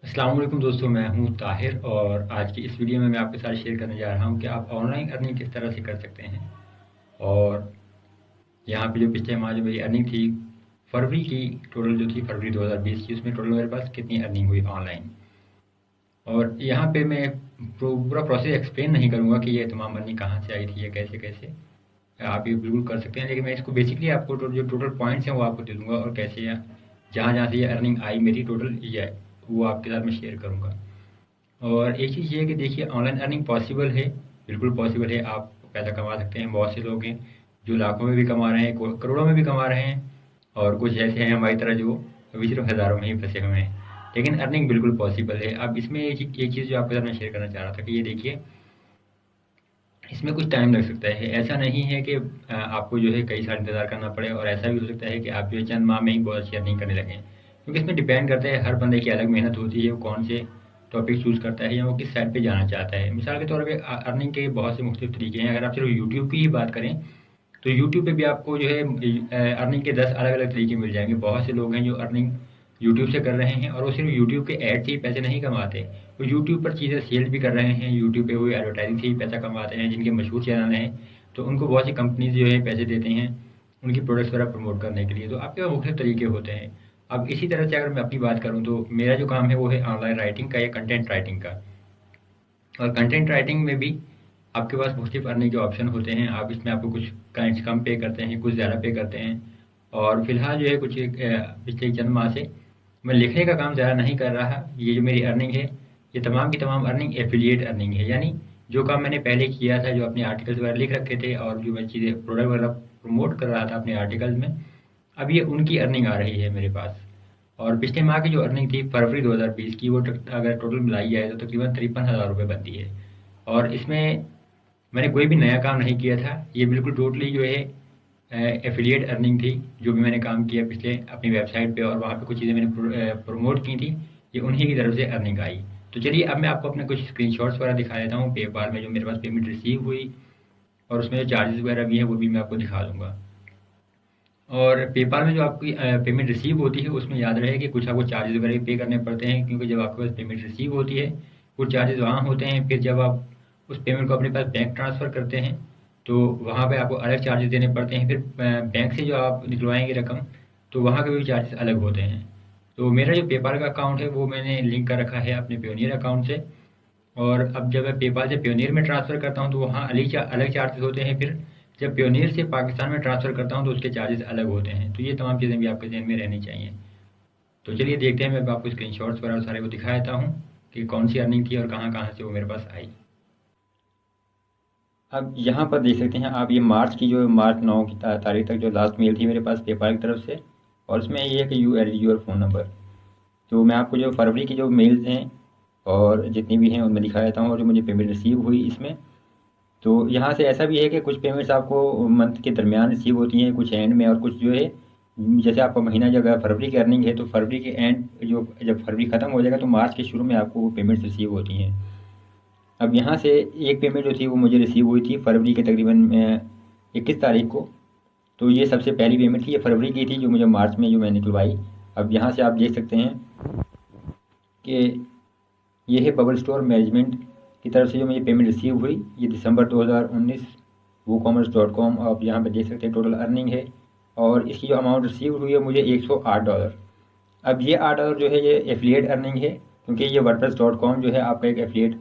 अस्सलाम वालेकुम दोस्तों, मैं हूं ताहिर और आज की इस वीडियो में मैं आपके साथ शेयर करने जा रहा हूं कि आप ऑनलाइन अर्निंग किस तरह से कर सकते हैं। और यहाँ पे जो पिछले माह जो मेरी अर्निंग थी, फरवरी की टोटल जो थी, फरवरी 2020 की, उसमें टोटल मेरे पास कितनी अर्निंग हुई ऑनलाइन। और यहाँ पे मैं पूरा प्रोसेस एक्सप्लेन नहीं करूँगा कि ये तमाम अर्निंग कहाँ से आई थी या कैसे कैसे। आप ये बिल्कुल कर सकते हैं, लेकिन मैं इसको बेसिकली आपको जो टोटल पॉइंट्स हैं वो आपको दे दूंगा, और कैसे जहाँ जहाँ से ये अर्निंग आई मेरी टोटल, ये वो आपके साथ मैं शेयर करूँगा। और एक चीज़ ये है कि देखिए, ऑनलाइन अर्निंग पॉसिबल है, बिल्कुल पॉसिबल है। आप पैसा कमा सकते हैं। बहुत से लोग हैं जो लाखों में भी कमा रहे हैं, करोड़ों में भी कमा रहे हैं, और कुछ ऐसे हैं हमारी तरह जो अभी सिर्फ हज़ारों में ही फंसे हुए हैं। लेकिन अर्निंग बिल्कुल पॉसिबल है। अब इसमें एक चीज़ जो आपके साथ मैं शेयर करना चाह रहा था कि ये देखिए, इसमें कुछ टाइम लग सकता है। ऐसा नहीं है कि आपको जो है कई साल इंतज़ार करना पड़े, और ऐसा भी हो सकता है कि आप जो है चंद माह में ही बहुत अच्छी अर्निंग करने लगें, क्योंकि इसमें डिपेंड करता है, हर बंदे की अलग मेहनत होती है, वो कौन से टॉपिक चूज़ करता है या वो किस साइड पे जाना चाहता है। मिसाल के तौर पे अर्निंग के बहुत से मुख्तलिफ तरीके हैं। अगर आप सिर्फ यूट्यूब की ही बात करें तो यूट्यूब पे भी आपको जो है अर्निंग के 10 अलग अलग तरीके मिल जाएंगे। बहुत से लोग हैं जो अर्निंग यूट्यूब से कर रहे हैं, और वो सिर्फ यूट्यूब के ऐड से ही पैसे नहीं कमाते, वो यूट्यूब पर चीज़ें सेल भी कर रहे हैं। यूट्यूब पे वो एडवर्टाइजिंग से ही पैसा कमाते हैं। जिनके मशहूर चैनल हैं तो उनको बहुत सी कंपनीज जो है पैसे देते हैं उनकी प्रोडक्ट्स वगैरह प्रमोट करने के लिए। तो आपके पास मुख्तलिफ तरीके होते हैं। अब इसी तरह से अगर मैं अपनी बात करूँ तो मेरा जो काम है वो है ऑनलाइन राइटिंग का या कंटेंट राइटिंग का। और कंटेंट राइटिंग में भी आपके पास मुख्तलिफ अर्निंग के ऑप्शन होते हैं। आप इसमें आपको कुछ क्लाइंट्स कम पे करते हैं, कुछ ज़्यादा पे करते हैं। और फिलहाल जो है कुछ पिछले चंद माह से मैं लिखने का काम ज़्यादा नहीं कर रहा। ये जो मेरी अर्निंग है, ये तमाम की तमाम अर्निंग एफिलिएट अर्निंग है। यानी जो काम मैंने पहले किया था, जो अपने आर्टिकल्स वगैरह लिख रखे थे और जो मैं चीज़ें प्रोडक्ट वगैरह प्रमोट कर रहा था अपने आर्टिकल्स में, अब ये उनकी अर्निंग आ रही है मेरे पास। और पिछले माह की जो अर्निंग थी फरवरी 2020 की, वो अगर टोटल मिलाई जाए तो तकरीबन 53,000 रुपये बनती है। और इसमें मैंने कोई भी नया काम नहीं किया था। ये बिल्कुल टोटली जो है एफिलिएट अर्निंग थी। जो भी मैंने काम किया पिछले अपनी वेबसाइट पे और वहाँ पे कुछ चीज़ें मैंने प्रमोट की थी, ये उन्हीं की तरफ से अर्निंग आई। तो चलिए, अब मैं आपको अपने कुछ स्क्रीनशॉट्स वगैरह दिखा देता हूँ पेपाल में जो मेरे पास पेमेंट रिसीव हुई, और उसमें जो चार्जेस वगैरह भी हैं वो भी मैं आपको दिखा दूँगा। और पेपाल में जो आपकी पेमेंट रिसीव होती है, उसमें याद रहे कि कुछ आपको चार्जेस वगैरह पे करने पड़ते हैं, क्योंकि जब आपके पास पेमेंट रिसीव होती है कुछ चार्जेस वहाँ होते हैं। फिर जब आप उस पेमेंट को अपने पास बैंक ट्रांसफ़र करते हैं तो वहाँ पे आपको अलग चार्जेस देने पड़ते हैं। फिर बैंक से जो आप निकलवाएंगे रकम, तो वहाँ के भी चार्जेस अलग होते हैं। तो मेरा जो पेपाल का अकाउंट है वो मैंने लिंक कर रखा है अपने पेयोनियर अकाउंट से। और अब जब मैं पेपाल से पेयोनियर में ट्रांसफ़र करता हूँ तो वहाँ अलग चार्जेस होते हैं। फिर जब पेयोनियर से पाकिस्तान में ट्रांसफ़र करता हूँ तो उसके चार्जेस अलग होते हैं। तो ये तमाम चीज़ें भी आपके ज़हन में रहनी चाहिए। तो चलिए देखते हैं, मैं आपको स्क्रीनशॉट्स वगैरह सारे वो दिखा देता हूँ कि कौन सी अर्निंग थी और कहाँ कहाँ से वो मेरे पास आई। अब यहाँ पर देख सकते हैं आप, ये मार्च की जो मार्च 9 की तारीख तक जो लास्ट मेल थी मेरे पास पेपाल की तरफ से, और उसमें ये है कि you add your phone number. तो मैं आपको जो फरवरी की जो मेल्स हैं और जितनी भी हैं उनमें दिखा देता हूँ, और जो मुझे पेमेंट रिसीव हुई इसमें। तो यहाँ से ऐसा भी है कि कुछ पेमेंट्स आपको मंथ के दरमियान रिसीव होती हैं, कुछ एंड में, और कुछ जो है जैसे आपका महीना जो अगर फरवरी की अर्निंग है तो फरवरी के एंड, जो जब फरवरी ख़त्म हो जाएगा तो मार्च के शुरू में आपको वो पेमेंट्स रिसीव होती हैं। अब यहाँ से एक पेमेंट जो थी वो मुझे रिसीव हुई थी फरवरी के तकरीबन 21 तारीख को। तो ये सबसे पहली पेमेंट थी, ये फरवरी की थी जो मुझे मार्च में जो मैंने निकलवाई। अब यहाँ से आप देख सकते हैं कि ये है बबल स्टोर मैनेजमेंट की तरफ से जो मुझे पेमेंट रिसीव हुई, ये दिसंबर 2019 WooCommerce.com। आप यहाँ पे देख सकते हैं टोटल अर्निंग है, और इसकी जो अमाउंट रिसीव हुई है मुझे $108। अब ये $8 जो है ये एफिलिएट अर्निंग है, क्योंकि ये WordPress.com जो है आपका एक एफिलिएट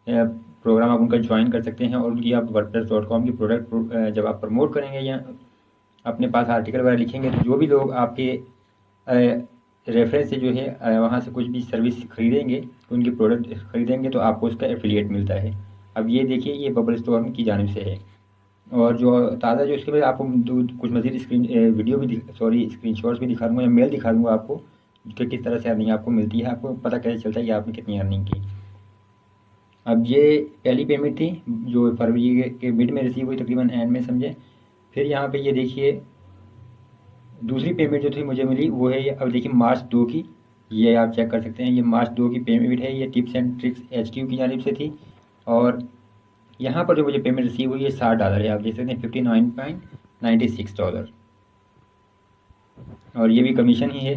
प्रोग्राम, आप उनका ज्वाइन कर सकते हैं, और उनकी आप WordPress.com की प्रोडक्ट जब आप प्रमोट करेंगे या अपने पास आर्टिकल वगैरह लिखेंगे, तो जो भी लोग आपके रेफरेंस से जो है वहाँ से कुछ भी सर्विस खरीदेंगे, उनकी प्रोडक्ट खरीदेंगे, तो आपको उसका एफिलिएट मिलता है। अब ये देखिए, ये बबल स्टोर की जानिब से है। और जो ताज़ा जो इसके बाद आपको कुछ मज़ीद वीडियो भी स्क्रीनशॉट्स भी दिखा दूँगा या मेल दिखा दूँगा आपको कि किस तरह से अर्निंग आपको मिलती है, आपको पता कैसे चलता है कि आपने कितनी अर्निंग की। अब ये पहली पेमेंट थी जो फरवरी के मिड में रिसीव हुई, तकरीबन एंड में समझे। फिर यहाँ पे ये देखिए, दूसरी पेमेंट जो थी मुझे मिली वो है ये, अब देखिए मार्च 2 की, ये आप चेक कर सकते हैं, ये मार्च 2 की पेमेंट है। ये टिप्स एंड ट्रिक्स HQ की जानिब से थी। और यहाँ पर जो मुझे पेमेंट रिसीव हुई है $60 है, आप देख सकते हैं $59.96। और ये भी कमीशन ही है।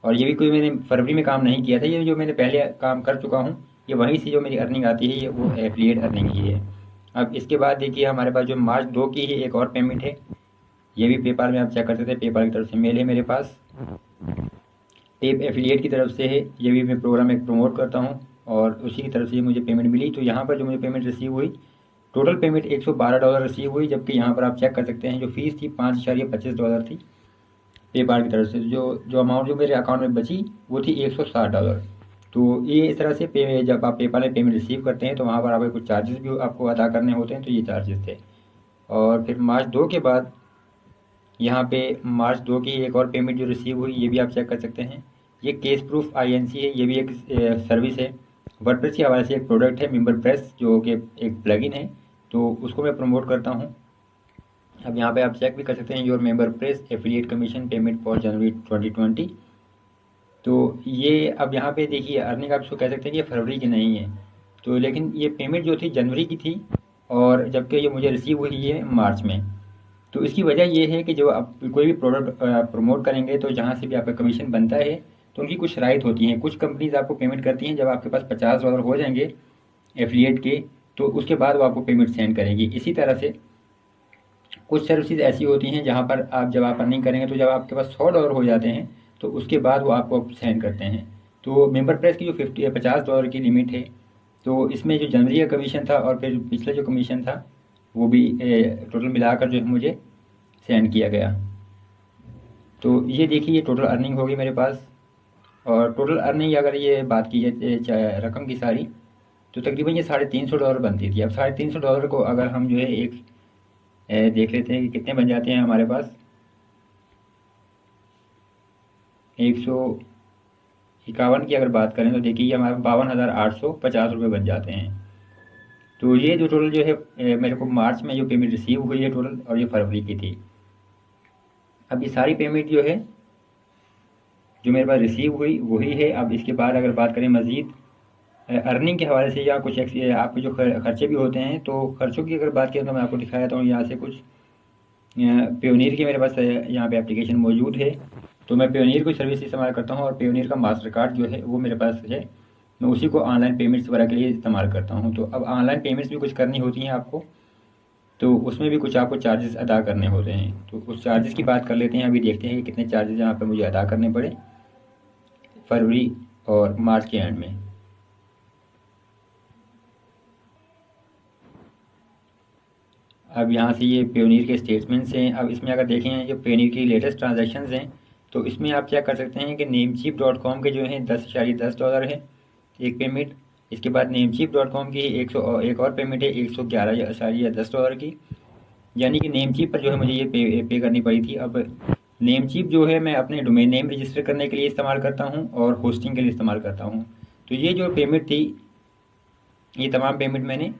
और ये भी कोई मैंने फरवरी में काम नहीं किया था, ये जो मैंने पहले काम कर चुका हूँ, ये वहीं से जो मेरी अर्निंग आती है ये वो एफिलिएट अर्निंग ही है। अब इसके बाद देखिए हमारे पास जो मार्च 2 की ही एक और पेमेंट है, ये भी पेपाल में आप चेक कर सकते हैं, पेपाल की तरफ से मेल है मेरे पास, टेप एफिलिएट की तरफ से है, ये भी मैं प्रोग्राम एक प्रमोट करता हूँ और उसी की तरफ से मुझे पेमेंट मिली। तो यहाँ पर जो मुझे पेमेंट रिसीव हुई, टोटल पेमेंट $112 रिसीव हुई, जबकि यहाँ पर आप चेक कर सकते हैं जो फीस थी $5.25 थी पेपाल की तरफ से। जो अमाउंट जो मेरे अकाउंट में बची वो थी $160। तो ये इस तरह से जब आप पेपाल में पेमेंट रिसीव करते हैं तो वहाँ पर आपके कुछ चार्जेस भी आपको अदा करने होते हैं, तो ये चार्जेस थे। और फिर मार्च 2 के बाद यहाँ पे मार्च 2 की एक और पेमेंट जो रिसीव हुई, ये भी आप चेक कर सकते हैं। ये केस प्रूफ INC है, ये भी एक सर्विस है, वर्डप्रेस के हवाले से एक प्रोडक्ट है मेंबर प्रेस, जो कि एक प्लगइन है, तो उसको मैं प्रमोट करता हूँ। अब यहाँ पे आप चेक भी कर सकते हैं your member press affiliate commission payment for January 2020। तो ये अब यहाँ पे देखिए अर्निंग आप इसको कह सकते हैं कि ये फरवरी की नहीं है, तो लेकिन ये पेमेंट जो थी जनवरी की थी, और जबकि ये मुझे रिसीव हुई है मार्च में। तो इसकी वजह ये है कि जो आप कोई भी प्रोडक्ट प्रमोट करेंगे तो जहाँ से भी आपका कमीशन बनता है तो उनकी कुछ शराइत होती हैं। कुछ कंपनीज आपको पेमेंट करती हैं जब आपके पास $50 हो जाएंगे एफिलिएट के, तो उसके बाद वो आपको पेमेंट सेंड करेंगी। इसी तरह से कुछ सर्विसेज ऐसी होती हैं जहाँ पर आप जब आप अर्निंग करेंगे तो जब आपके पास $100 हो जाते हैं तो उसके बाद वो आपको सेंड करते हैं। तो मेंबर प्रेस की जो $50 की लिमिट है, तो इसमें जो जनवरी का कमीशन था और फिर पिछला जो कमीशन था वो भी टोटल मिलाकर जो है मुझे सेंड किया गया। तो ये देखिए ये टोटल अर्निंग होगी मेरे पास। और टोटल अर्निंग अगर ये बात की जाए रकम की सारी, तो तकरीबन ये $350 बनती थी। अब $350 को अगर हम जो है एक देख लेते हैं कि कितने बन जाते हैं हमारे पास, 151 की अगर बात करें तो देखिए ये हमारे 52,850 रुपये बन जाते हैं। तो ये जो टोटल जो है मेरे को मार्च में जो पेमेंट रिसीव हुई है टोटल, और ये फरवरी की थी। अब ये सारी पेमेंट जो है जो मेरे पास रिसीव हुई वही है। अब इसके बाद अगर बात करें मज़ीद अर्निंग के हवाले से या कुछ आपके जो खर्चे भी होते हैं, तो खर्चों की अगर बात करें तो मैं आपको दिखाया था यहाँ से कुछ पेयोनियर की मेरे पास यहाँ पे एप्लीकेशन मौजूद है। तो मैं पेयोनियर की सर्विस इस्तेमाल करता हूँ और पेयोनियर का मास्टर कार्ड जो है वो मेरे पास है, मैं उसी को ऑनलाइन पेमेंट्स वगैरह के लिए इस्तेमाल करता हूँ। तो अब ऑनलाइन पेमेंट्स भी कुछ करनी होती हैं आपको, तो उसमें भी कुछ आपको चार्जेस अदा करने होते हैं। तो उस चार्जेस की बात कर लेते हैं, अभी देखते हैं कि कितने चार्जेस यहाँ पर मुझे अदा करने पड़े फरवरी और मार्च के एंड में। अब यहाँ से ये पेयोनियर के स्टेटमेंट्स हैं। अब इसमें अगर देखें जो पेयोनियर की लेटेस्ट ट्रांजैक्शंस हैं, तो इसमें आप चेक कर सकते हैं कि namecheap.com के जो हैं $10.10 है एक पेमेंट। इसके बाद namecheap.com की एक और पेमेंट है $111.10 की, यानी कि नेमचीप पर जो है मुझे ये पे करनी पड़ी थी। अब नेमचीप जो है मैं अपने डोमेन नेम रजिस्टर करने के लिए इस्तेमाल करता हूँ और होस्टिंग के लिए इस्तेमाल करता हूँ। तो ये जो पेमेंट थी, ये तमाम पेमेंट मैंने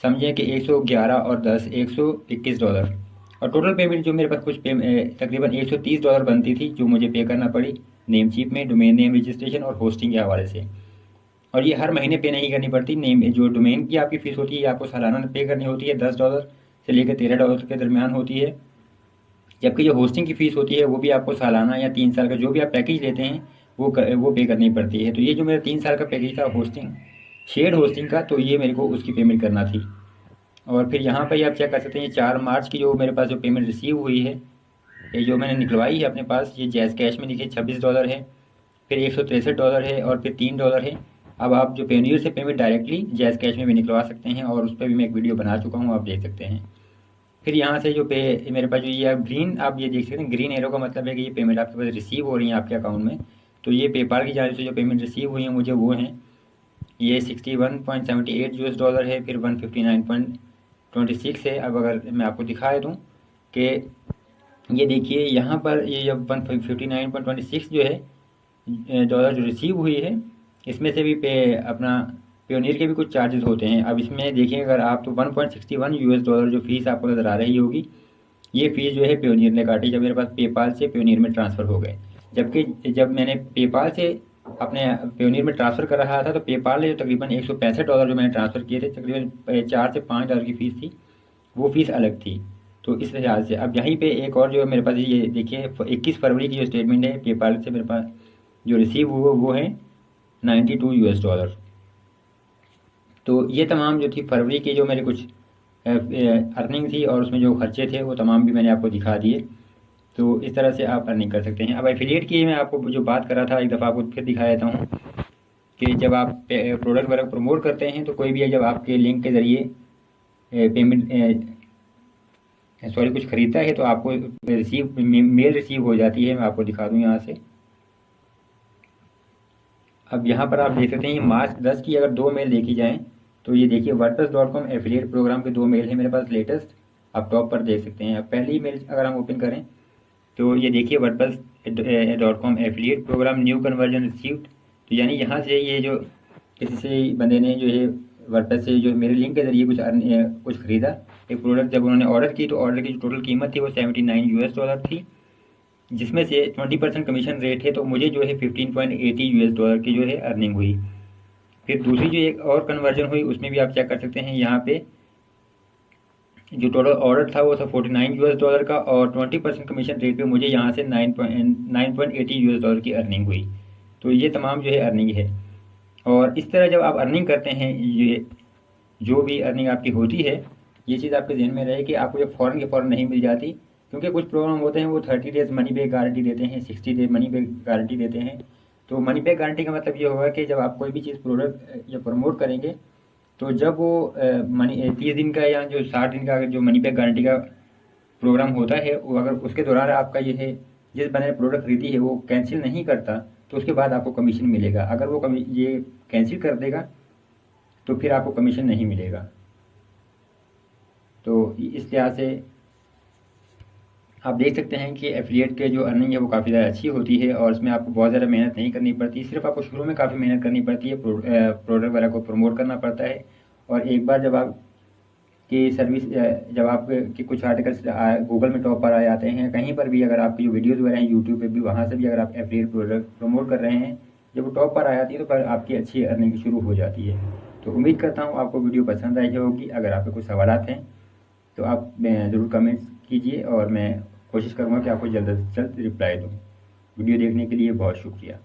समझे कि 111 और 10 $121, और टोटल पेमेंट जो मेरे पास कुछ तकरीबन $130 बनती थी जो मुझे पे करना पड़ी नेमचीप में डोमेन नेम रजिस्ट्रेशन और होस्टिंग के हवाले से। और ये हर महीने पे नहीं करनी पड़ती, नेम जो डोमेन की आपकी फ़ीस होती है आपको सालाना पे करनी होती है, $10 से लेकर $13 के दरमियान होती है। जबकि जो होस्टिंग की फ़ीस होती है वो भी आपको सालाना या 3 साल का जो भी आप पैकेज लेते हैं वो पे करनी पड़ती है। तो ये जो मेरा 3 साल का पैकेज था होस्टिंग, शेयर्ड होस्टिंग का, तो ये मेरे को उसकी पेमेंट करना थी। और फिर यहाँ पर आप चेक कर सकते हैं 4 मार्च की जो मेरे पास जो पेमेंट रिसीव हुई है, ये जो मैंने निकलवाई है अपने पास, ये जैज़ कैश में लिखे $26 है, फिर $163 है और फिर $3 है। अब आप जो पेयोनियर से पेमेंट डायरेक्टली जैज़ कैश में भी निकलवा सकते हैं, और उस पर भी मैं एक वीडियो बना चुका हूँ, आप देख सकते हैं। फिर यहाँ से जो पे मेरे पास जो ये ग्रीन आप ये देख सकते हैं, ग्रीन एरो का मतलब है कि ये पेमेंट आपके पास रिसीव हो रही है आपके अकाउंट में। तो ये पेपाल की जानिब से जो पेमेंट रिसीव हुई है मुझे वो हैं, ये $61.78 है, फिर 159.26 है। अब अगर मैं आपको दिखा दूँ कि ये देखिए यहाँ पर ये जब 159.26 जो है डॉलर जो रिसीव हुई है, इसमें से भी अपना पेयोनियर के भी कुछ चार्जेस होते हैं। अब इसमें देखिए अगर आप तो $1.61 जो फ़ीस आपको नज़र आ रही होगी, ये फ़ीस जो है पेयोनियर ने काटी जब मेरे पास पेपाल से पेयोनियर में ट्रांसफ़र हो गए। जबकि जब मैंने पेपाल से अपने पेयोनियर में ट्रांसफ़र कर रहा था तो पेपाल ने जो तकरीबन $165 जो मैंने ट्रांसफ़र किए थे, तकरीबन $4 से $5 की फ़ीस थी, वो फ़ीस अलग थी। तो इस लिहाज से अब यहीं पे एक और जो मेरे पास ये देखिए 21 फरवरी की जो स्टेटमेंट है पेपाल से मेरे पास जो रिसीव हुआ वो है $92। तो ये तमाम जो थी फरवरी की जो मेरे कुछ अर्निंग थी और उसमें जो खर्चे थे वो तमाम भी मैंने आपको दिखा दिए। तो इस तरह से आप अर्निंग कर सकते हैं। अब एफिलिएट की मैं आपको जो बात कर रहा था एक दफ़ा आपको फिर दिखा देता हूँ कि जब आप प्रोडक्ट वगैरह प्रमोट करते हैं तो कोई भी जब आपके लिंक के ज़रिए पेमेंट कुछ ख़रीदता है तो आपको मेल रिसीव हो जाती है। मैं आपको दिखा दूँ यहाँ से। अब यहाँ पर आप देख सकते हैं मार्च 10 की अगर 2 मेल देखी जाएँ तो ये देखिए wordpress.com एफिलिएट प्रोग्राम के 2 मेल है मेरे पास लेटेस्ट, आप टॉप पर देख सकते हैं। अब पहली मेल अगर हम ओपन करें तो ये देखिए wordpress.com affiliate program new conversion received. तो यानी यहाँ से ये जो किसी से बंदे ने जो है वर्डप्रेस से जो मेरे लिंक के ज़रिए कुछ ख़रीदा, एक प्रोडक्ट जब उन्होंने ऑर्डर की तो ऑर्डर की जो टोटल कीमत थी वो $79 थी, जिसमें से 20% कमीशन रेट है। तो मुझे जो है $15.80 की जो है अर्निंग हुई। फिर दूसरी जो एक और कन्वर्जन हुई उसमें भी आप चेक कर सकते हैं। यहाँ पे जो टोटल ऑर्डर था वो था $49 का और 20% कमीशन रेट पे मुझे यहाँ से $9.80 की अर्निंग हुई। तो ये तमाम जो है अर्निंग है। और इस तरह जब आप अर्निंग करते हैं, ये जो भी अर्निंग आपकी होती है, ये चीज़ आपके जहन में रहे कि आपको ये फ़ौरन के फ़ौरन नहीं मिल जाती, क्योंकि कुछ प्रोग्राम होते हैं वो 30 डेज़ मनी बैक गारंटी देते हैं, 60 डेज मनी बैक गारंटी देते हैं। तो मनी बैक गारंटी का मतलब ये होगा कि जब आप कोई भी चीज़ प्रोडक्ट या प्रमोट करेंगे तो जब वो 30 दिन का या जो 60 दिन का जो मनी बैक गारंटी का प्रोग्राम होता है, वो अगर उसके दौरान आपका ये है जिस बंदे ने प्रोडक्ट खरीदी है वो कैंसिल नहीं करता तो उसके बाद आपको कमीशन मिलेगा। अगर वो ये कैंसिल कर देगा तो फिर आपको कमीशन नहीं मिलेगा। तो इस लिहाज से आप देख सकते हैं कि एफिलिएट के जो अर्निंग है वो काफ़ी ज़्यादा अच्छी होती है और इसमें आपको बहुत ज़्यादा मेहनत नहीं करनी पड़ती। सिर्फ आपको शुरू में काफ़ी मेहनत करनी पड़ती है, प्रोडक्ट वगैरह को प्रमोट करना पड़ता है। और एक बार जब आप की सर्विस जब आपके कुछ आर्टिकल्स गूगल में टॉप पर आ जाते हैं, कहीं पर भी अगर आपकी जो वीडियोज़ वगैरह हैं यूट्यूब पे भी, वहाँ से भी अगर आप एफिलिएट प्रोडक्ट प्रमोट कर रहे हैं, जब वो टॉप पर आ जाती है तो पर आपकी अच्छी अर्निंग शुरू हो जाती है। तो उम्मीद करता हूँ आपको वीडियो पसंद आई होगी। अगर आपके कुछ सवालात हैं तो आप ज़रूर कमेंट्स कीजिए और मैं कोशिश करूँगा कि आपको जल्द से जल्द रिप्लाई दूँ। वीडियो देखने के लिए बहुत शुक्रिया।